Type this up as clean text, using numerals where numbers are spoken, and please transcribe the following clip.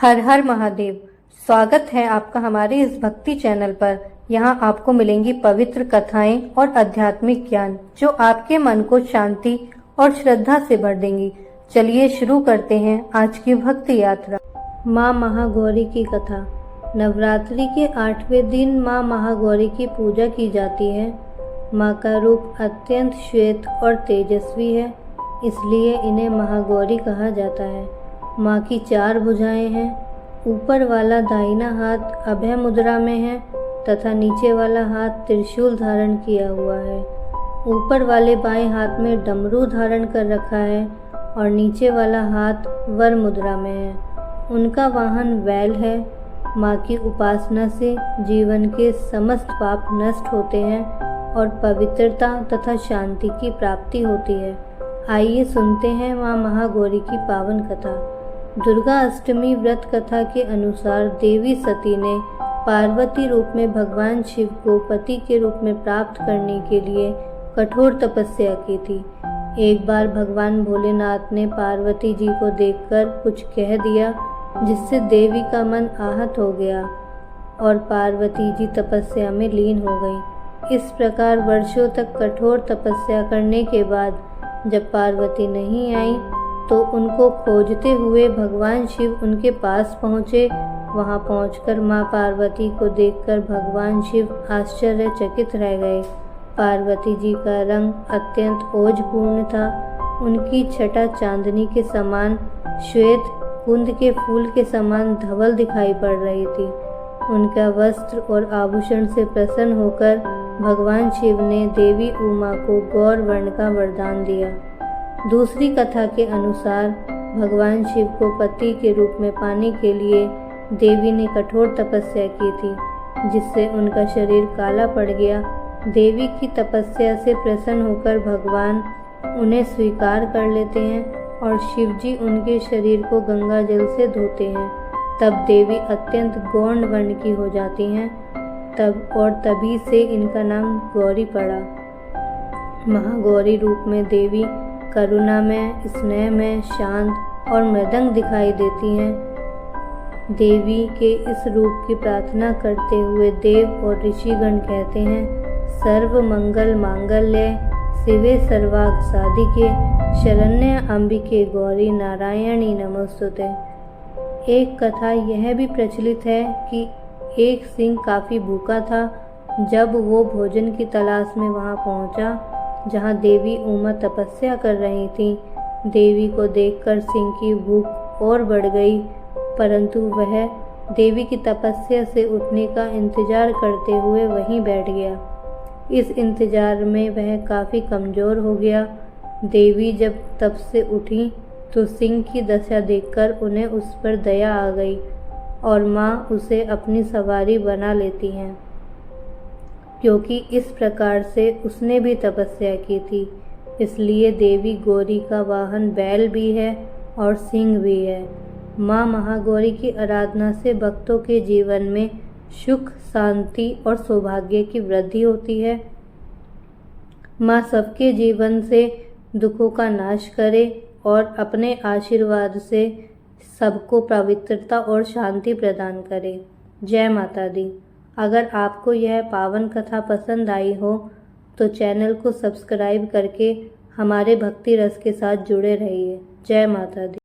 हर हर महादेव। स्वागत है आपका हमारे इस भक्ति चैनल पर। यहाँ आपको मिलेंगी पवित्र कथाएं और आध्यात्मिक ज्ञान जो आपके मन को शांति और श्रद्धा से भर देंगी। चलिए शुरू करते हैं आज की भक्ति यात्रा। माँ महागौरी की कथा। नवरात्रि के 8वें दिन माँ महागौरी की पूजा की जाती है। माँ का रूप अत्यंत श्वेत और तेजस्वी है, इसलिए इन्हें महागौरी कहा जाता है। माँ की 4 भुजाएं हैं। ऊपर वाला दाहिना हाथ अभय मुद्रा में है तथा नीचे वाला हाथ त्रिशूल धारण किया हुआ है। ऊपर वाले बाएं हाथ में डमरू धारण कर रखा है और नीचे वाला हाथ वर मुद्रा में है। उनका वाहन बैल है। माँ की उपासना से जीवन के समस्त पाप नष्ट होते हैं और पवित्रता तथा शांति की प्राप्ति होती है। आइए सुनते हैं माँ महागौरी की पावन कथा। दुर्गा अष्टमी व्रत कथा के अनुसार देवी सती ने पार्वती रूप में भगवान शिव को पति के रूप में प्राप्त करने के लिए कठोर तपस्या की थी। एक बार भगवान भोलेनाथ ने पार्वती जी को देखकर कुछ कह दिया, जिससे देवी का मन आहत हो गया और पार्वती जी तपस्या में लीन हो गई। इस प्रकार वर्षों तक कठोर तपस्या करने के बाद जब पार्वती नहीं आई तो उनको खोजते हुए भगवान शिव उनके पास पहुँचे। वहाँ पहुंचकर माँ पार्वती को देखकर भगवान शिव आश्चर्यचकित रह गए। पार्वती जी का रंग अत्यंत ओजपूर्ण था। उनकी छटा चांदनी के समान श्वेत, कुंद के फूल के समान धवल दिखाई पड़ रही थी। उनका वस्त्र और आभूषण से प्रसन्न होकर भगवान शिव ने देवी उमा को गौर वर्ण का वरदान दिया। दूसरी कथा के अनुसार भगवान शिव को पति के रूप में पाने के लिए देवी ने कठोर तपस्या की थी, जिससे उनका शरीर काला पड़ गया। देवी की तपस्या से प्रसन्न होकर भगवान उन्हें स्वीकार कर लेते हैं और शिव जी उनके शरीर को गंगा जल से धोते हैं। तब देवी अत्यंत गौण वर्ण की हो जाती हैं। तभी से इनका नाम गौरी पड़ा। महागौरी रूप में देवी करुणा में, स्नेह में, शांत और मृदंग दिखाई देती हैं। देवी के इस रूप की प्रार्थना करते हुए देव और ऋषिगण कहते हैं, सर्व मंगल मांगल्य शिवे सर्वार्थ साधिके शरण्य अंबिके गौरी नारायणी नमोस्तुते। एक कथा यह भी प्रचलित है कि एक सिंह काफ़ी भूखा था। जब वो भोजन की तलाश में वहाँ पहुँचा जहाँ देवी उमा तपस्या कर रही थी। देवी को देखकर सिंह की भूख और बढ़ गई, परंतु वह देवी की तपस्या से उठने का इंतजार करते हुए वहीं बैठ गया। इस इंतजार में वह काफ़ी कमज़ोर हो गया। देवी जब तप से उठी तो सिंह की दशा देखकर उन्हें उस पर दया आ गई और माँ उसे अपनी सवारी बना लेती हैं, क्योंकि इस प्रकार से उसने भी तपस्या की थी। इसलिए देवी गौरी का वाहन बैल भी है और सिंह भी है। माँ महागौरी की आराधना से भक्तों के जीवन में सुख, शांति और सौभाग्य की वृद्धि होती है। माँ सबके जीवन से दुखों का नाश करे और अपने आशीर्वाद से सबको पवित्रता और शांति प्रदान करे। जय माता दी। अगर आपको यह पावन कथा पसंद आई हो तो चैनल को सब्सक्राइब करके हमारे भक्ति रस के साथ जुड़े रहिए। जय माता दी।